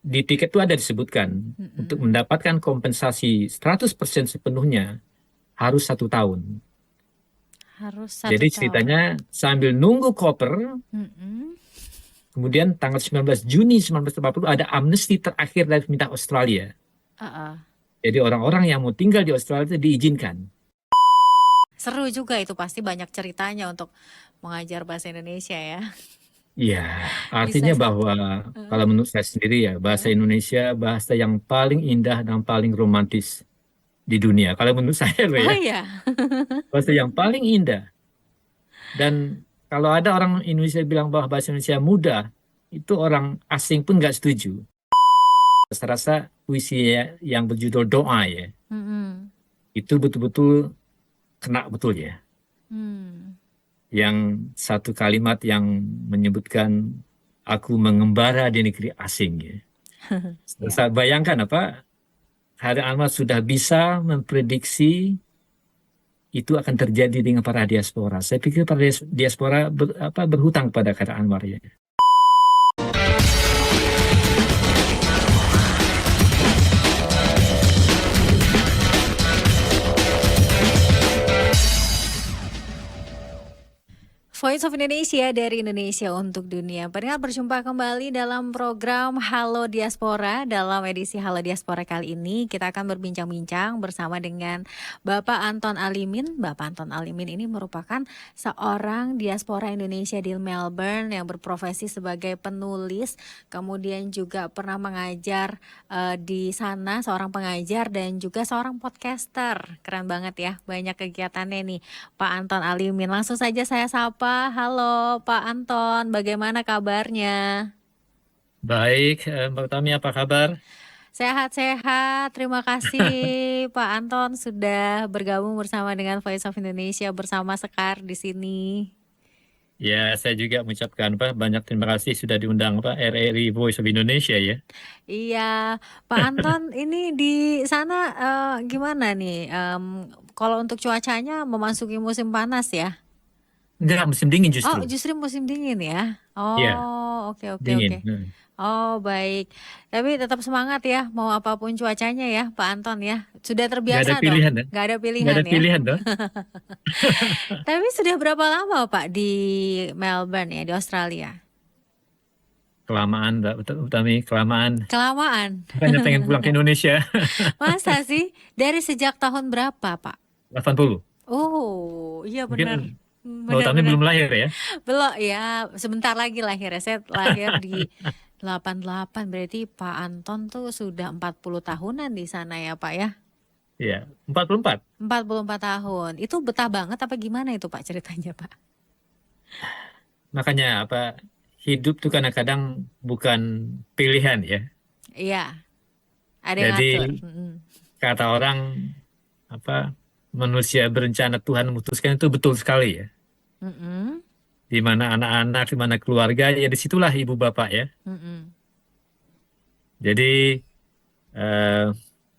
di tiket itu ada disebutkan untuk Mm-mm. mendapatkan kompensasi 100% sepenuhnya harus 1 tahun. Harus satu Jadi tahun. ceritanya sambil nunggu koper, Mm-mm. kemudian tanggal 19 Juni 1980 ada amnesti terakhir dari pemerintah Australia. Uh-uh. Jadi orang-orang yang mau tinggal di Australia itu diizinkan. Seru juga itu, pasti banyak ceritanya untuk mengajar bahasa Indonesia ya. Iya, Bisa artinya satu. bahwa Uh-uh. kalau menurut saya sendiri ya, bahasa Uh-uh. Indonesia bahasa yang paling indah dan paling romantis di dunia. Kalau menurut saya loh Oh ya, iya. bahasa yang paling indah. Dan kalau ada orang Indonesia bilang bahwa bahasa Indonesia mudah, itu orang asing pun nggak setuju. Saya rasa puisi yang berjudul Doa ya, Mm-mm. itu betul-betul kena betul ya. Hmm. Yang satu kalimat yang menyebutkan aku mengembara di negeri asing ya. Ya. Saya bayangkan apa, Hari Anwar sudah bisa memprediksi itu akan terjadi dengan para diaspora. Saya pikir para diaspora berhutang pada Hari Anwar ya. Voice of Indonesia, dari Indonesia untuk dunia. Pendengar, berjumpa kembali dalam program Halo Diaspora. Dalam edisi Halo Diaspora kali ini kita akan berbincang-bincang bersama dengan Bapak Anton Alimin. Bapak Anton Alimin ini merupakan seorang diaspora Indonesia di Melbourne yang berprofesi sebagai penulis, kemudian juga pernah mengajar di sana, seorang pengajar dan juga seorang podcaster. Keren banget ya, banyak kegiatannya nih Pak Anton Alimin. Langsung saja saya sapa. Halo Pak Anton, bagaimana kabarnya? Baik, Mbak Utami apa kabar? Sehat-sehat, terima kasih Pak Anton sudah bergabung bersama dengan Voice of Indonesia bersama Sekar di sini. Ya, saya juga mengucapkan banyak terima kasih sudah diundang RRI Voice of Indonesia ya. Iya, Pak Anton, ini di sana gimana nih? Kalau untuk cuacanya memasuki musim panas ya? Enggak, musim dingin Oh, justru. justru musim dingin ya? Iya, Oh, oke oke oke. dingin. Oh, baik. Tapi tetap semangat ya, mau apapun cuacanya ya, Pak Anton ya. Sudah Nggak ada terbiasa pilihan dong, ya. nggak ada Nggak pilihan ada ya. pilihan dong. Tapi sudah berapa lama Pak di Melbourne ya, di Australia? Kelamaan, Mbak Utami, kelamaan. Kelamaan. Bukannya pengen pulang ke Indonesia. Masa sih? Dari sejak tahun berapa, Pak? 80. Oh, iya Mungkin benar. Mbak Utami Benar-benar. belum lahir ya. Belum ya, sebentar lagi lahir ya. Saya lahir di 88, berarti Pak Anton tuh sudah 40 tahunan di sana ya, Pak ya. Iya, 44. 44 tahun. Itu betah banget apa gimana itu Pak ceritanya, Pak? Makanya hidup tuh kadang-kadang bukan pilihan ya. Iya, ada yang Jadi ngatur. Mm-mm. kata orang apa manusia berencana Tuhan memutuskan itu betul sekali ya. Mm-mm. Di mana anak-anak, di mana keluarga, ya disitulah ibu bapak ya. Mm-mm. Jadi eh,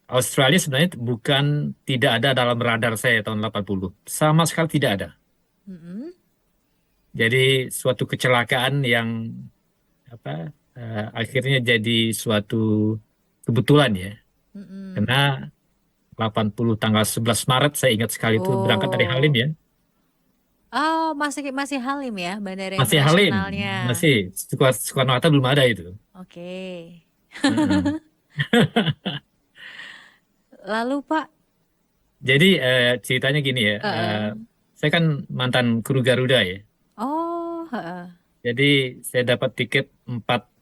Australia sebenarnya bukan tidak ada dalam radar saya tahun 80. Sama sekali tidak ada. Mm-mm. Jadi suatu kecelakaan yang apa akhirnya jadi suatu kebetulan ya. Karena Mm-mm. 80 tanggal 11 Maret saya ingat sekali itu berangkat dari Halim Oh. ya. Oh, masih masih Halim ya, bandara Masih Halim, internasionalnya. masih Soekarno-Hatta belum ada itu. Oke. Heeh. Lalu Pak, Jadi ceritanya gini ya, eh, saya kan mantan kru Garuda ya. oh, heeh. Jadi saya dapat 4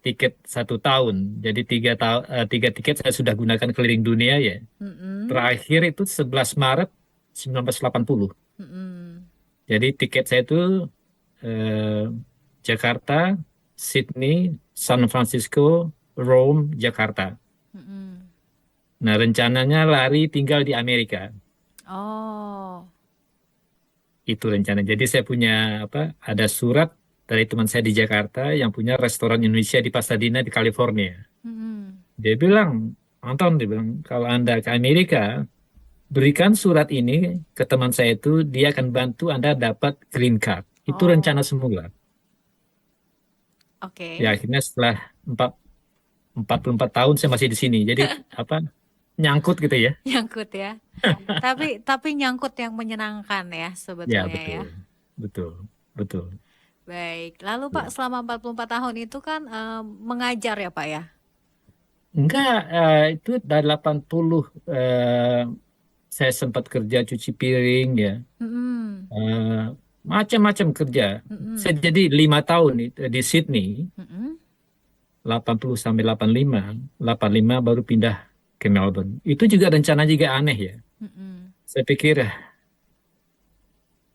tiket 1 tahun. Jadi 3 tiket saya sudah gunakan keliling dunia ya. Mm-mm. Terakhir itu 11 Maret 1980. Mm-mm. Jadi tiket saya itu eh, Jakarta, Sydney, San Francisco, Rome, Jakarta. Mm-mm. Nah rencananya lari tinggal di Amerika. Oh. Itu rencana. Jadi saya punya ada surat dari teman saya di Jakarta yang punya restoran Indonesia di Pasadena di California. Mm-mm. Dia bilang, Anton, dia bilang, kalau Anda ke Amerika, berikan surat ini ke teman saya itu, dia akan bantu Anda dapat green card. Itu rencana Oh. semula. Ya Oke. akhirnya setelah 4, 44 tahun saya masih di sini. Jadi apa nyangkut gitu ya. Nyangkut ya. Tapi nyangkut yang menyenangkan ya Ya, sebetulnya ya. betul. Betul. Betul. Baik. Lalu Pak, Ya. selama 44 tahun itu kan mengajar ya Pak ya? Enggak, itu dari 80 saya sempat kerja cuci piring ya. Mm-mm. Eh, Macam-macam kerja. Saya Mm-mm. jadi 5 tahun di Sydney, Mm-mm. 80 sampai 85. 85 baru pindah ke Melbourne. Itu juga rencana juga aneh ya. Mm-mm. Saya pikir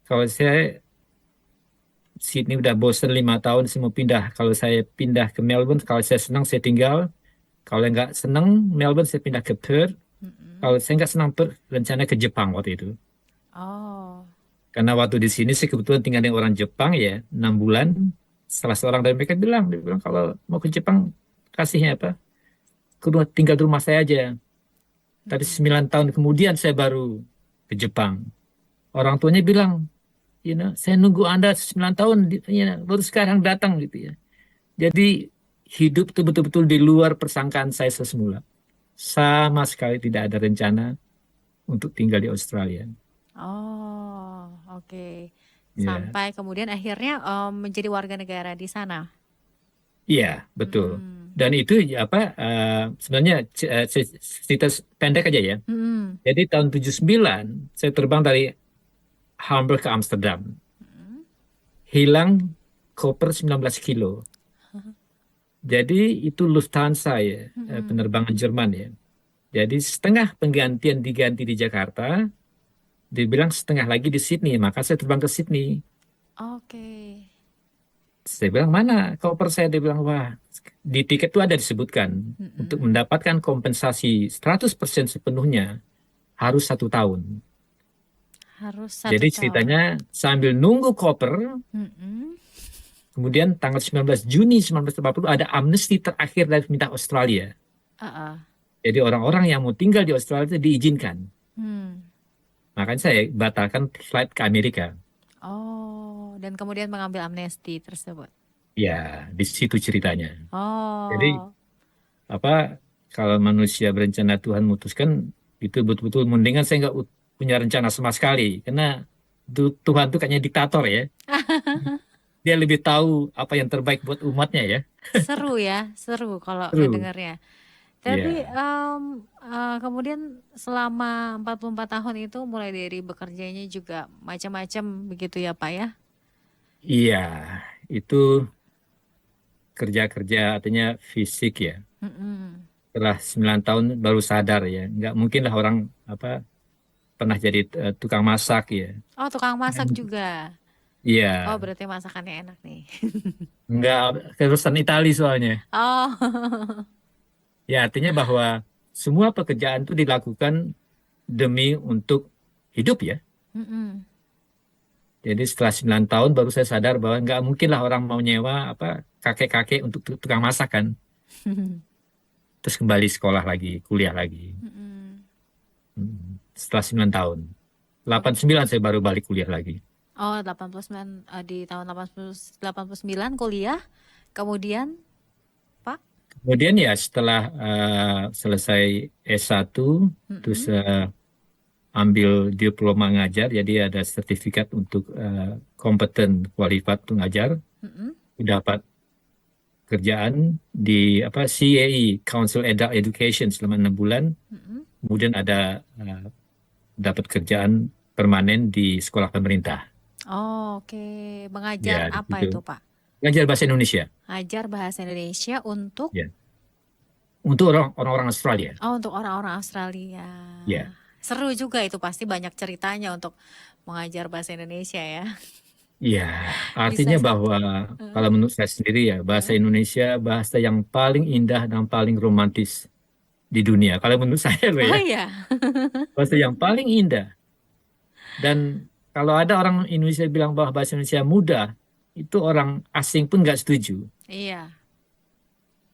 kalau saya Sydney udah bosen 5 tahun, saya mau pindah. Kalau saya pindah ke Melbourne, kalau saya senang saya tinggal. Kalau nggak senang Melbourne, saya pindah ke Perth. Mm-mm. Kalau saya nggak senang Perth, rencana ke Jepang waktu itu. Oh. Karena waktu di sini sih kebetulan tinggal dengan orang Jepang ya, 6 bulan. Salah seorang dari mereka bilang, dia bilang kalau mau ke Jepang kasihnya apa? Tinggal di rumah saya aja. Tapi Mm-mm. 9 tahun kemudian saya baru ke Jepang. Orang tuanya bilang, saya nunggu Anda 9 tahun, baru sekarang datang gitu ya. Jadi hidup itu betul-betul di luar persangkaan saya semula. Sama sekali tidak ada rencana untuk tinggal di Australia. Oh, oke. Ya, Sampai kemudian akhirnya menjadi warga negara di sana. iya betul. Mm-mm. Dan itu ya apa? Sebenarnya cerita pendek aja ya. Mm-mm. Jadi tahun 79 saya terbang dari Hamburg ke Amsterdam. Mm-mm. Hilang koper 19 kilo. Jadi itu Lufthansa ya, Mm-mm. penerbangan Jerman ya. Jadi setengah penggantian diganti di Jakarta, dibilang setengah lagi di Sydney, maka saya terbang ke Sydney. Oke. Saya bilang, mana koper saya? Dia bilang, wah, di tiket itu ada disebutkan, untuk Mm-mm. mendapatkan kompensasi 100% sepenuhnya, harus 1 tahun. Harus Jadi satu tahun. ceritanya, sambil nunggu koper, Mm-mm. kemudian tanggal 19 Juni 1980 ada amnesti terakhir dari pemerintah Australia. Uh-uh. Jadi orang-orang yang mau tinggal di Australia itu diizinkan. Hmm. Makanya saya batalkan flight ke Amerika. Oh, dan kemudian mengambil amnesti tersebut. Ya, di situ ceritanya. Jadi Oh. apa kalau manusia berencana Tuhan memutuskan itu betul-betul mendingan saya nggak punya rencana sama sekali karena Tuhan tuh kayaknya diktator ya. Dia lebih tahu apa yang terbaik buat umatnya ya. Seru ya, seru kalau True. ngedengarnya. Tapi Ya, kemudian selama 44 tahun itu mulai dari bekerjanya juga macam-macam begitu ya Pak ya? iya itu kerja-kerja artinya fisik ya. Mm-mm. Setelah 9 tahun baru sadar ya, nggak mungkin lah orang apa pernah jadi tukang masak ya. Oh, tukang masak juga. Iya, Oh, berarti masakannya enak nih. nggak kerusan Itali soalnya. Oh. Ya, artinya bahwa semua pekerjaan itu dilakukan demi untuk hidup ya. Mm-mm. Jadi setelah 9 tahun baru saya sadar bahwa nggak mungkin lah orang mau nyewa apa kakek-kakek untuk tukang masak kan. Terus kembali sekolah lagi, kuliah lagi. Mm-mm. Setelah 9 tahun. 89 saya baru balik kuliah lagi. Oh, 89 di tahun 89 kuliah. Kemudian, Pak? Kemudian ya setelah selesai S1, terus Mm-mm. ambil diploma ngajar, jadi ada sertifikat untuk kompeten kualifikat untuk ngajar. Mm-mm. Dapat kerjaan di apa CAE Council Adult Education selama 6 bulan. Mm-mm. Kemudian ada dapat kerjaan permanen di sekolah pemerintah. Oh, oke. Ya, Mengajar di apa situ. itu, Pak? Ngajar bahasa Indonesia. Ajar bahasa Indonesia untuk Ya, untuk orang-orang Australia. untuk orang-orang Australia. Ya, Seru juga itu pasti banyak ceritanya untuk mengajar bahasa Indonesia ya. ya. Bisa. Artinya bahwa kalau Heeh, menurut saya sendiri ya bahasa heeh. Indonesia bahasa yang paling indah dan paling romantis di dunia. Kalau menurut saya loh Oh ya, iya. bahasa yang paling indah. Dan kalau ada orang Indonesia bilang bahwa bahasa Indonesia mudah, itu orang asing pun nggak setuju. Iya.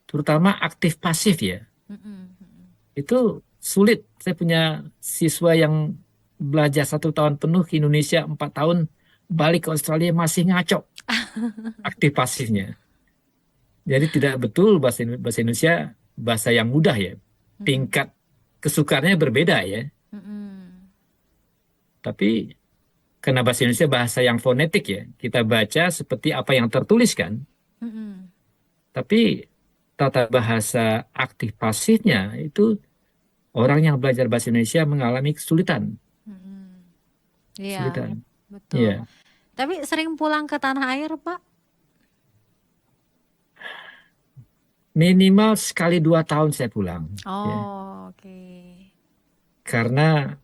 Terutama aktif pasif ya. Mm-mm. Itu sulit. Saya punya siswa yang belajar 1 tahun penuh ke Indonesia, 4 tahun, balik ke Australia masih ngaco aktif pasifnya. Jadi tidak betul bahasa Indonesia bahasa yang mudah ya. Mm-mm. Tingkat kesukaannya berbeda ya. Mm-mm. Tapi karena bahasa Indonesia bahasa yang fonetik ya, kita baca seperti apa yang tertulis kan. Mm-mm. Tapi tata bahasa aktif pasifnya itu orang yang belajar bahasa Indonesia mengalami kesulitan. Mm-mm. Iya, Kesulitan. betul. Iya. Tapi sering pulang ke tanah air, Pak? Minimal sekali 2 tahun saya pulang. Ya. Oh, oke. Karena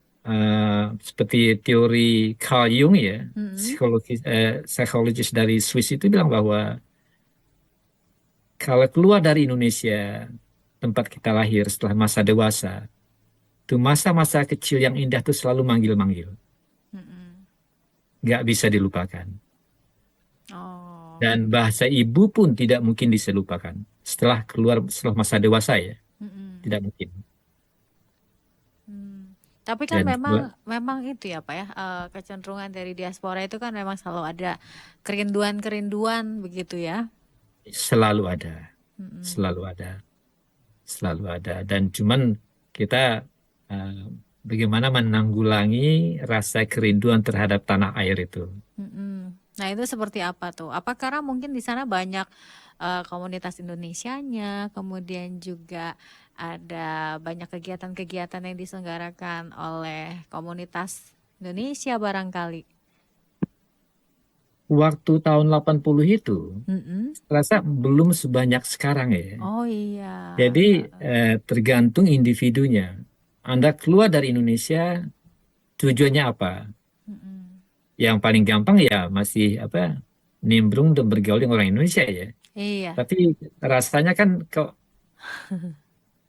seperti teori Carl Jung ya, Mm-mm. psikologis dari Swiss itu bilang bahwa kalau keluar dari Indonesia, tempat kita lahir setelah masa dewasa, itu masa-masa kecil yang indah itu selalu manggil-manggil, Mm-mm. nggak bisa dilupakan. Oh. Dan bahasa ibu pun tidak mungkin bisa dilupakan. Setelah masa dewasa ya, Mm-mm. tidak mungkin. Hmm. Tapi kan Dan memang memang itu ya Pak ya, kecenderungan dari diaspora itu kan memang selalu ada kerinduan-kerinduan begitu ya. selalu ada, Mm-mm. selalu ada, selalu ada. Dan cuman kita eh, bagaimana menanggulangi rasa kerinduan terhadap tanah air itu. Mm-mm. Nah itu seperti apa tuh? Apa karena mungkin di sana banyak komunitas Indonesianya, kemudian juga ada banyak kegiatan-kegiatan yang diselenggarakan oleh komunitas Indonesia barangkali. Waktu tahun 80 itu, Mm-mm. rasa belum sebanyak sekarang ya. Oh iya. Jadi tergantung individunya. Anda keluar dari Indonesia, tujuannya apa? Mm-mm. Yang paling gampang ya masih apa? Nimbrung dan bergaul dengan orang Indonesia ya. Iya. Tapi rasanya kan kok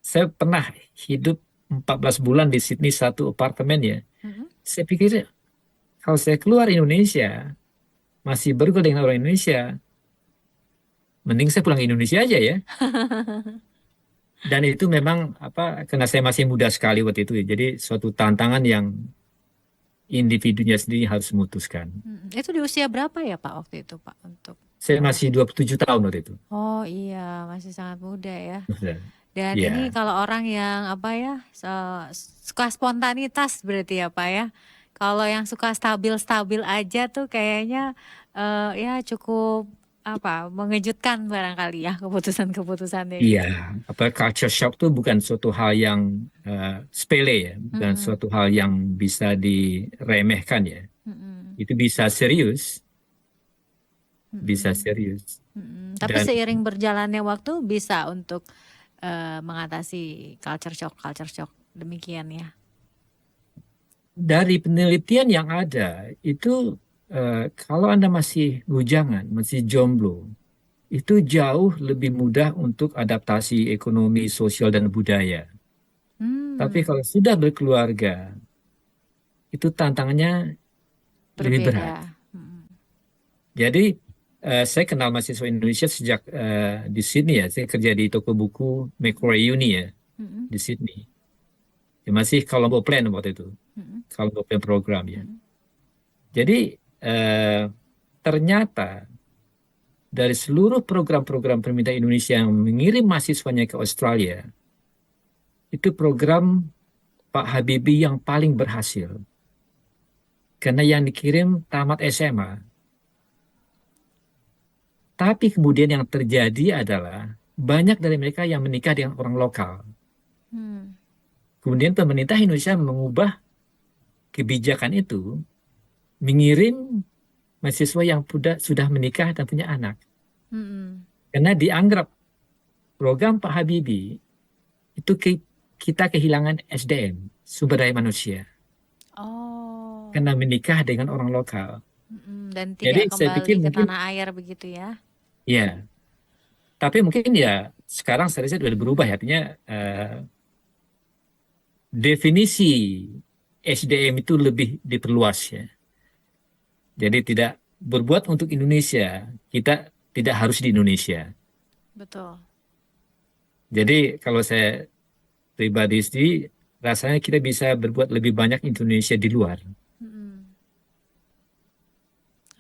saya pernah hidup 14 bulan di Sydney satu apartemen ya. Mm-mm. Saya pikir kalau saya keluar Indonesia, masih bergaul dengan orang Indonesia, mending saya pulang ke Indonesia aja ya. Dan itu memang apa? Karena saya masih muda sekali waktu itu ya. Jadi suatu tantangan yang individunya sendiri harus memutuskan. Mm-mm. Itu di usia berapa ya Pak waktu itu Pak untuk Saya pulang? masih 27 tahun waktu itu. Oh iya, masih sangat muda ya. Dan ini Ya, kalau orang yang apa ya, suka spontanitas berarti ya Pak ya. Kalau yang suka stabil-stabil aja tuh kayaknya ya cukup apa mengejutkan barangkali ya keputusan-keputusannya iya. gitu. Apa culture shock itu bukan suatu hal yang sepele ya, bukan Mm-mm. suatu hal yang bisa diremehkan ya. Mm-mm. Itu bisa serius, bisa Mm-mm. serius. Mm-mm. Tapi Dan seiring berjalannya waktu bisa untuk mengatasi culture shock demikian ya. dari penelitian yang ada itu kalau Anda masih bujangan, masih jomblo, itu jauh lebih mudah untuk adaptasi ekonomi, sosial dan budaya. Tapi Hmm, kalau sudah berkeluarga, itu tantangannya lebih berat. berbeda. Mm-mm. Jadi saya kenal mahasiswa Indonesia sejak di Sydney ya. Saya kerja di toko buku Macquarie Uni ya Mm-mm. di Sydney. Ya, masih Colombo Plan waktu itu, Mm-mm. Colombo Plan program ya. Mm-mm. Jadi ternyata dari seluruh program-program pemerintah Indonesia yang mengirim mahasiswanya ke Australia, itu program Pak Habibie yang paling berhasil. Karena yang dikirim tamat SMA. Tapi kemudian yang terjadi adalah banyak dari mereka yang menikah dengan orang lokal. Hmm. Kemudian pemerintah Indonesia mengubah kebijakan itu, mengirim mahasiswa yang sudah menikah dan punya anak. Mm-mm. Karena dianggap program Pak Habibie itu kita kehilangan SDM, sumber daya manusia, Oh, karena menikah dengan orang lokal. mm-mm. Dan Jadi tidak saya kembali pikir ke mungkin tanah air begitu ya. ya, tapi mungkin ya sekarang saya sudah berubah ya, artinya definisi SDM itu lebih diperluas ya. Jadi tidak berbuat untuk Indonesia, kita tidak harus di Indonesia. Betul. Jadi kalau saya pribadi sendiri, rasanya kita bisa berbuat lebih banyak Indonesia di luar. Mm-mm.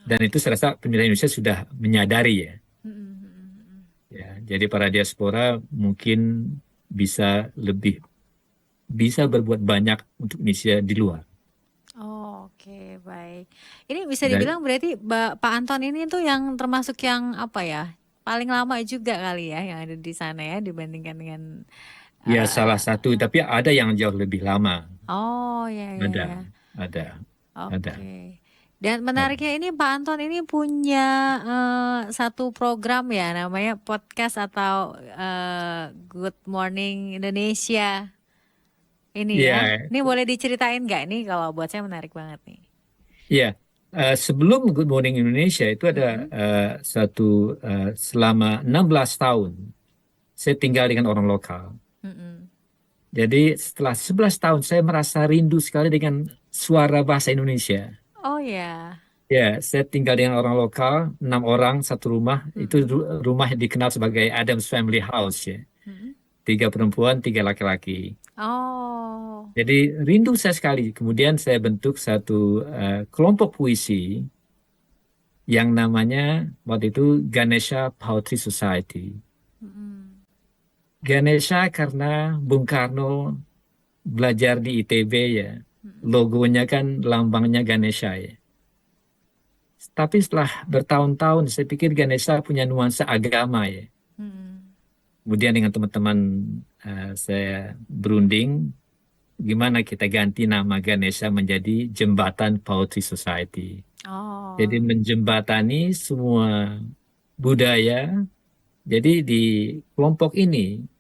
Dan itu Oke. saya rasa pemerintah Indonesia sudah menyadari ya. Mm-mm. Mm-mm. Ya, jadi para diaspora mungkin bisa berbuat banyak untuk Indonesia di luar. Oh, oke, baik. Ini bisa Dan dibilang berarti Pak Anton ini tuh yang termasuk yang apa ya? Paling lama juga kali ya yang ada di sana ya dibandingkan dengan ya salah eh satu, tapi ada yang jauh lebih lama. oh ya ya Ada, ya. ada, ada, Oke. Dan ada. menariknya ini Pak Anton ini punya satu program ya namanya podcast atau Good Morning Indonesia ini ya. Ya, Ini boleh diceritain nggak nih kalau buat saya menarik banget nih. ya. Sebelum Good Morning Indonesia itu ada Mm-mm, selama 16 tahun saya tinggal dengan orang lokal. mm-mm. Jadi setelah 11 tahun saya merasa rindu sekali dengan suara bahasa Indonesia. Oh ya. Ya, saya tinggal dengan orang lokal, 6 orang satu rumah. Itu Mm-mm, rumah yang dikenal sebagai Adams Family House ya. mm-mm. 3 perempuan, 3 laki-laki. Oh. Jadi rindu saya sekali. Kemudian saya bentuk satu kelompok puisi yang namanya waktu itu Ganesha Poetry Society. Mm-mm, Ganesha karena Bung Karno belajar di ITB ya. mm-mm, Logonya kan lambangnya Ganesha ya. Tapi setelah bertahun-tahun saya pikir Ganesha punya nuansa agama ya. mm-mm. Kemudian dengan teman-teman saya berunding gimana kita ganti nama Ganesha menjadi Jembatan Poetry Society. Jadi Oh. menjembatani semua budaya. Jadi di kelompok ini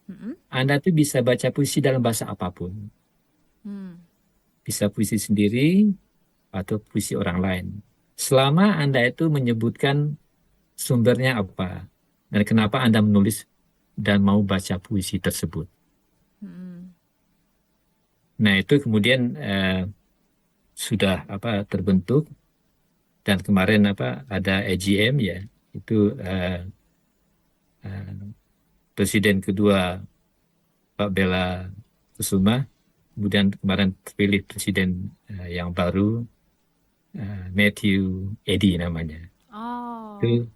Mm-mm, Anda tuh bisa baca puisi dalam bahasa apapun. mm. Bisa puisi sendiri atau puisi orang lain. Selama Anda itu menyebutkan sumbernya apa dan kenapa Anda menulis dan mau baca puisi tersebut. Mm-mm. Nah, itu kemudian sudah terbentuk dan kemarin ada AGM ya. Itu eh, eh, Presiden kedua Pak Bella Kusuma, kemudian kemarin terpilih presiden yang baru Matthew Eddy namanya. Itu Oh.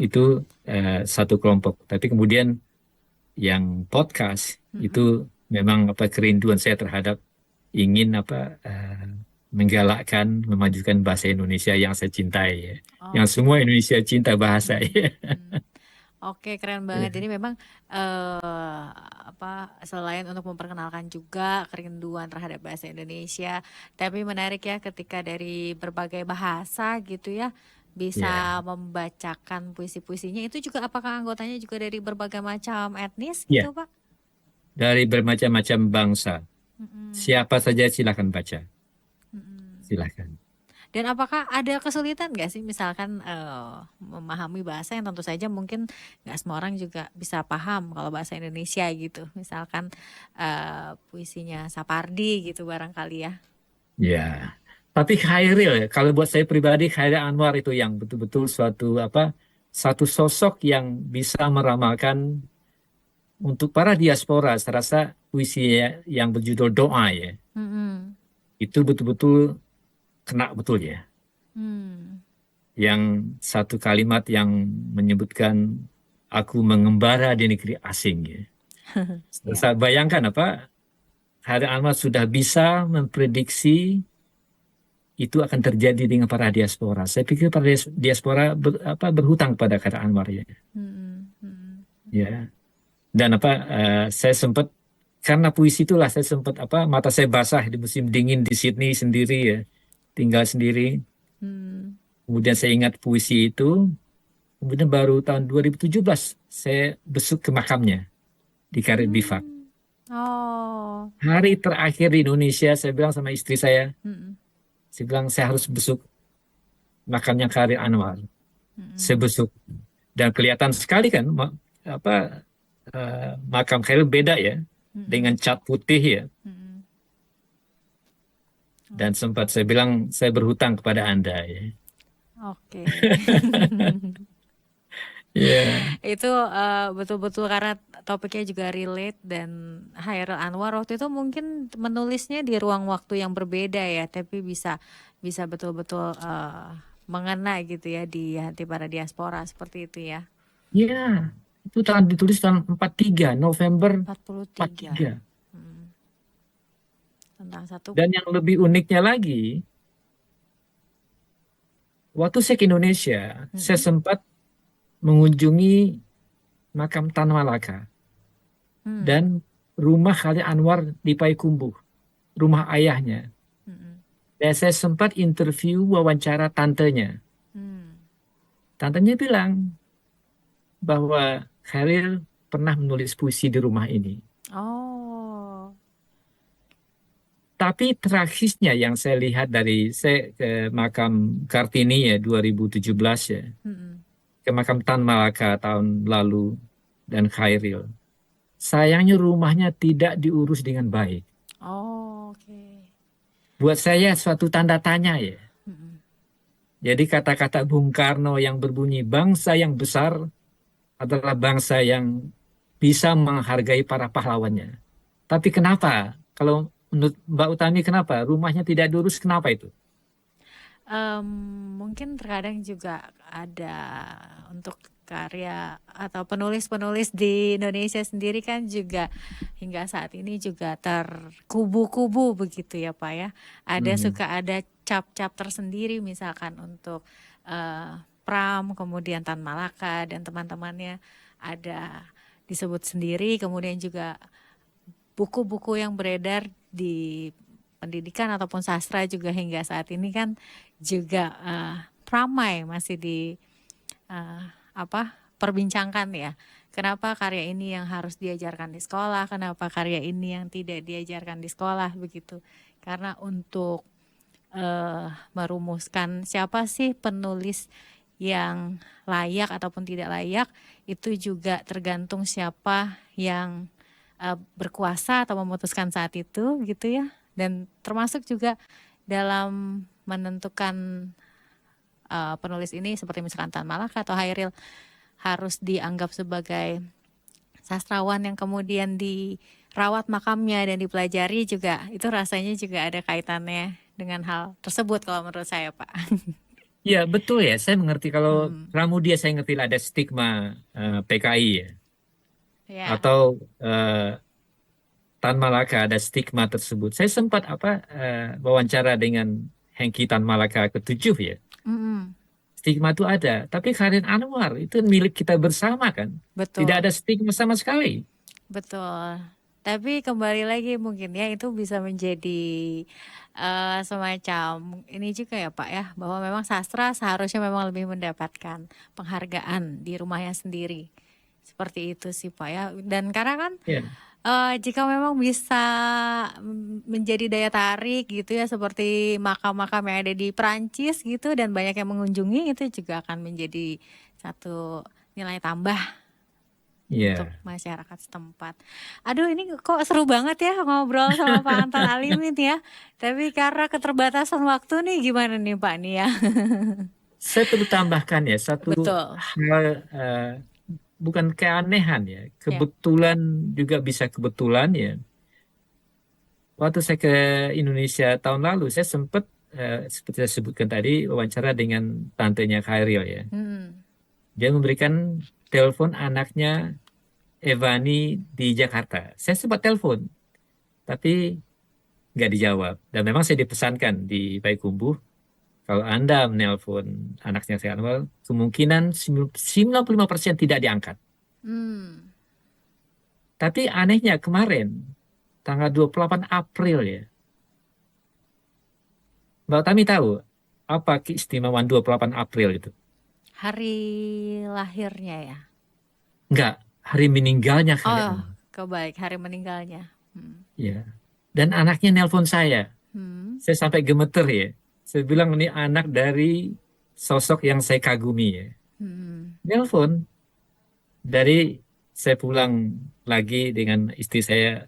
itu satu kelompok. Tapi kemudian yang podcast itu Mm-mm. memang kerinduan saya terhadap ingin menggalakkan memajukan bahasa Indonesia yang saya cintai ya. Yang Oke. semua Indonesia cinta bahasa ya. Mm-mm. Oke, keren banget. Jadi memang selain untuk memperkenalkan juga kerinduan terhadap bahasa Indonesia, tapi menarik ya ketika dari berbagai bahasa gitu ya Ya, bisa membacakan puisi-puisinya itu juga apakah anggotanya juga dari berbagai macam etnis ya, gitu, Pak? dari bermacam-macam bangsa. Mm-mm. Siapa saja silakan baca, Mm-mm. silakan. Dan apakah ada kesulitan nggak sih misalkan memahami bahasa yang tentu saja mungkin nggak semua orang juga bisa paham kalau bahasa Indonesia gitu. Misalkan puisinya Sapardi gitu barangkali ya. Ya, tapi Khairil ya, kalau buat saya pribadi Khairil Anwar itu yang betul-betul satu sosok yang bisa meramalkan untuk para diaspora. Saya rasa puisi yang berjudul Doa ya, Mm-mm. itu betul-betul kena betul ya. Hmm. Yang satu kalimat yang menyebutkan aku mengembara di negeri asing ya. Ya. Saya bayangkan Khairil Anwar sudah bisa memprediksi itu akan terjadi dengan para diaspora. Saya pikir para diaspora berhutang pada kata Anwar ya. Mm-mm. Mm-mm. Ya. Dan saya sempat karena puisi itulah saya sempat mata saya basah di musim dingin di Sydney sendiri ya, tinggal sendiri. Mm. Kemudian saya ingat puisi itu, kemudian baru tahun 2017 saya besuk ke makamnya di Karet Bifak. Mm. Oh. Hari terakhir di Indonesia saya bilang sama istri Mm-mm. saya bilang saya harus besuk makamnya Karet Anwar. Saya Mm-mm. besuk dan kelihatan sekali kan apa makam Khairil beda ya dengan Mm-mm. cat putih ya Mm-mm. dan sempat saya bilang saya berhutang kepada Anda ya. Oke. Ya, Itu betul-betul karena topiknya juga relate dan Hairil Anwar waktu itu mungkin menulisnya di ruang waktu yang berbeda ya, tapi bisa bisa betul-betul mengena gitu ya di hati para diaspora seperti itu ya. ya. Itu ditulis tahun 43, November 43. 43. Hmm, tentang satu. Dan yang lebih uniknya lagi, waktu saya ke Indonesia, saya Mm-mm. sempat mengunjungi makam Tan Malaka Hmm. dan rumah Khalil Anwar di Payakumbuh, rumah ayahnya. Mm-mm. Dan saya sempat interview wawancara tantenya. Hmm. Tantenya bilang bahwa Khalil pernah menulis puisi di rumah ini. Oh. Tapi tragisnya yang saya lihat dari saya ke makam Kartini ya 2017 ya, Mm-mm. ke makam Tan Malaka tahun lalu dan Khairil. Sayangnya rumahnya tidak diurus dengan baik. Oh, oke. Buat saya suatu tanda tanya ya. Mm-mm. Jadi kata-kata Bung Karno yang berbunyi bangsa yang besar adalah bangsa yang bisa menghargai para pahlawannya. Tapi kenapa? Kalau menurut Mbak Utami kenapa? Rumahnya tidak diurus, kenapa itu? Em, Mungkin terkadang juga ada untuk karya atau penulis-penulis di Indonesia sendiri kan juga hingga saat ini juga terkubu-kubu begitu ya Pak ya. Mhm. Suka ada cap-cap tersendiri misalkan untuk Pram, kemudian Tan Malaka dan teman-temannya ada disebut sendiri, kemudian juga buku-buku yang beredar di pendidikan ataupun sastra juga hingga saat ini kan juga ramai masih di eh, perbincangkan ya. Kenapa karya ini yang harus diajarkan di sekolah? Kenapa karya ini yang tidak diajarkan di sekolah begitu? Karena untuk merumuskan siapa sih penulis yang layak ataupun tidak layak itu juga tergantung siapa yang berkuasa atau memutuskan saat itu gitu ya, dan termasuk juga dalam menentukan penulis ini seperti misalkan Tan Malaka atau Hairil harus dianggap sebagai sastrawan yang kemudian dirawat makamnya dan dipelajari juga, itu rasanya juga ada kaitannya dengan hal tersebut kalau menurut saya Pak. Ya betul ya, saya mengerti kalau Hmm, Pramudia saya ngerti lah ada stigma PKI ya, ya. atau eh, Tan Malaka ada stigma tersebut. Saya sempat wawancara dengan Hengki Tan Malaka ketujuh ya. Mm-mm. Stigma itu ada, tapi Kharin Anwar itu milik kita bersama kan. Tidak Betul. ada stigma sama sekali. Betul. Tapi kembali lagi mungkin ya itu bisa menjadi semacam ini juga ya Pak ya, bahwa memang sastra seharusnya memang lebih mendapatkan penghargaan di rumahnya sendiri. Seperti itu sih Pak ya. Dan karena kan Ya, jika memang bisa menjadi daya tarik gitu ya seperti makam-makam yang ada di Perancis gitu dan banyak yang mengunjungi, itu juga akan menjadi satu nilai tambah untuk ya. masyarakat setempat. Aduh, ini kok seru banget ya ngobrol sama Pak Anton Alimin ya. Tapi karena keterbatasan waktu nih, gimana nih Pak nih ya? Saya perlu tambahkan ya satu Betul. hal, bukan keanehan ya, Ya. kebetulan juga bisa kebetulan ya. Waktu saya ke Indonesia tahun lalu, saya sempat seperti saya sebutkan tadi wawancara dengan tantenya Khairil ya. Hmm. Dia memberikan telepon anaknya Evani di Jakarta. Saya sempat telepon, tapi nggak dijawab. Dan memang saya dipesankan di Payakumbuh, kalau Anda menelpon anaknya saya Anwar, kemungkinan 95% tidak diangkat. Hmm. Tapi anehnya kemarin, tanggal 28 April ya, Mbak Tami tahu apa keistimewaan 28 April itu? Hari lahirnya ya. Enggak, hari meninggalnya Khalil Oh, Anwar. kebalik hari meninggalnya. Hmm. Ya. Dan anaknya nelpon saya. Hmm. Saya sampai gemeter ya. Saya bilang ini anak dari sosok yang saya kagumi ya. Hmm. Nelpon dari saya pulang lagi dengan istri saya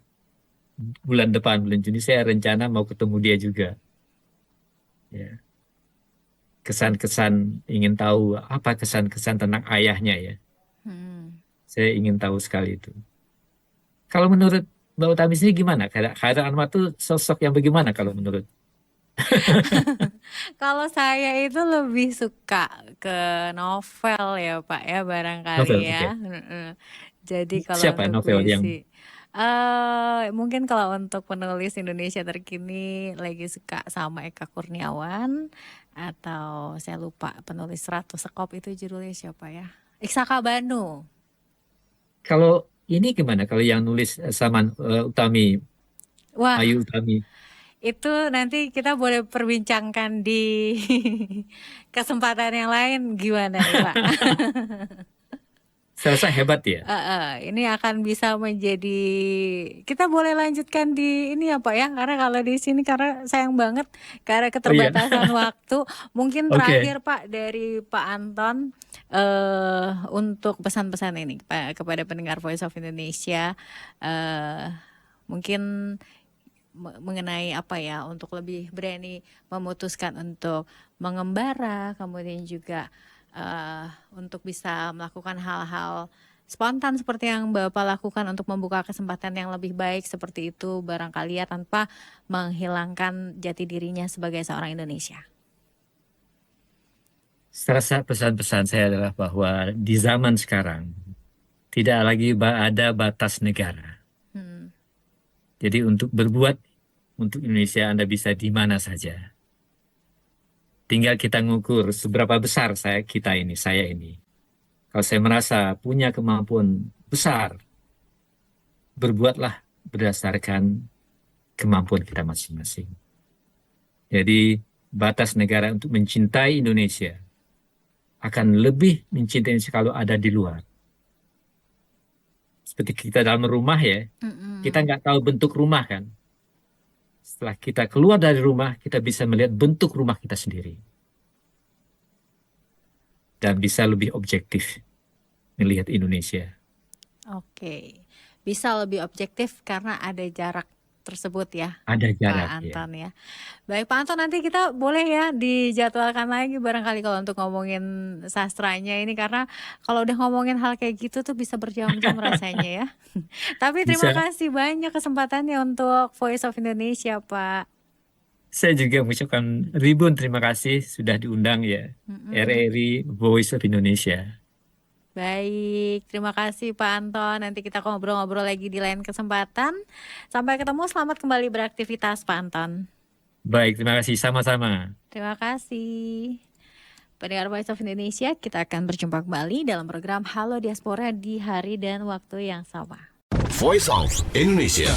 bulan depan, bulan Juni saya rencana mau ketemu dia juga. Ya. Kesan-kesan ingin tahu apa kesan-kesan tentang ayahnya ya. Hmm. Saya ingin tahu sekali itu. Kalau menurut Mbak Utami sendiri gimana? Khairil Anwar itu sosok yang bagaimana kalau menurut? Kalau saya itu lebih suka ke novel ya Pak ya barangkali Novel, ya. oke. Jadi kalau Siapa untuk novel yang puisi, mungkin kalau untuk penulis Indonesia terkini lagi suka sama Eka Kurniawan atau saya lupa penulis Ratu Sekop itu judulnya siapa ya? Iksaka Banu. kalau ini gimana? Kalau yang nulis Saman Utami, Wah, Ayu Utami, itu nanti kita boleh perbincangkan di kesempatan yang lain gimana nih Pak? saya rasa hebat ya. Ini akan bisa menjadi kita boleh lanjutkan di ini ya Pak ya karena kalau di sini karena sayang banget karena Oh iya, keterbatasan waktu mungkin oke. terakhir Pak dari Pak Anton untuk pesan-pesan ini Pak kepada pendengar Voice of Indonesia eh mungkin mengenai apa ya untuk lebih berani memutuskan untuk mengembara kemudian juga untuk bisa melakukan hal-hal spontan seperti yang Bapak lakukan untuk membuka kesempatan yang lebih baik seperti itu barangkali ya tanpa menghilangkan jati dirinya sebagai seorang Indonesia. Saya rasa pesan-pesan saya adalah bahwa di zaman sekarang tidak lagi ada batas negara. Hmm, Jadi untuk berbuat untuk Indonesia Anda bisa di mana saja. Tinggal kita ngukur seberapa besar saya ini. Kalau saya merasa punya kemampuan besar, berbuatlah berdasarkan kemampuan kita masing-masing. Jadi batas negara untuk mencintai Indonesia akan lebih mencintai Indonesia kalau ada di luar. Seperti kita dalam rumah ya, kita mm-mm. nggak tahu bentuk rumah kan. Setelah kita keluar dari rumah, kita bisa melihat bentuk rumah kita sendiri. Dan bisa lebih objektif melihat Indonesia. Oke, bisa lebih objektif karena ada jarak tersebut ya, Ada Pak jarak ya. Anton ya. Baik Pak Anton nanti kita boleh ya dijadwalkan lagi barangkali kalau untuk ngomongin sastranya ini karena kalau udah ngomongin hal kayak gitu tuh bisa berjam-jam rasanya ya. Tapi terima Bisa. kasih banyak kesempatannya untuk Voice of Indonesia Pak. Saya juga mengucapkan ribuan terima kasih sudah diundang ya. Mm-mm. RRI Voice of Indonesia. Baik, terima kasih Pak Anton. Nanti kita ngobrol-ngobrol lagi di lain kesempatan. Sampai ketemu, selamat kembali beraktivitas Pak Anton. Baik, terima kasih sama-sama. Terima kasih. Pendengar Voice of Indonesia, kita akan berjumpa kembali dalam program Halo Diaspora di hari dan waktu yang sama. Voice of Indonesia.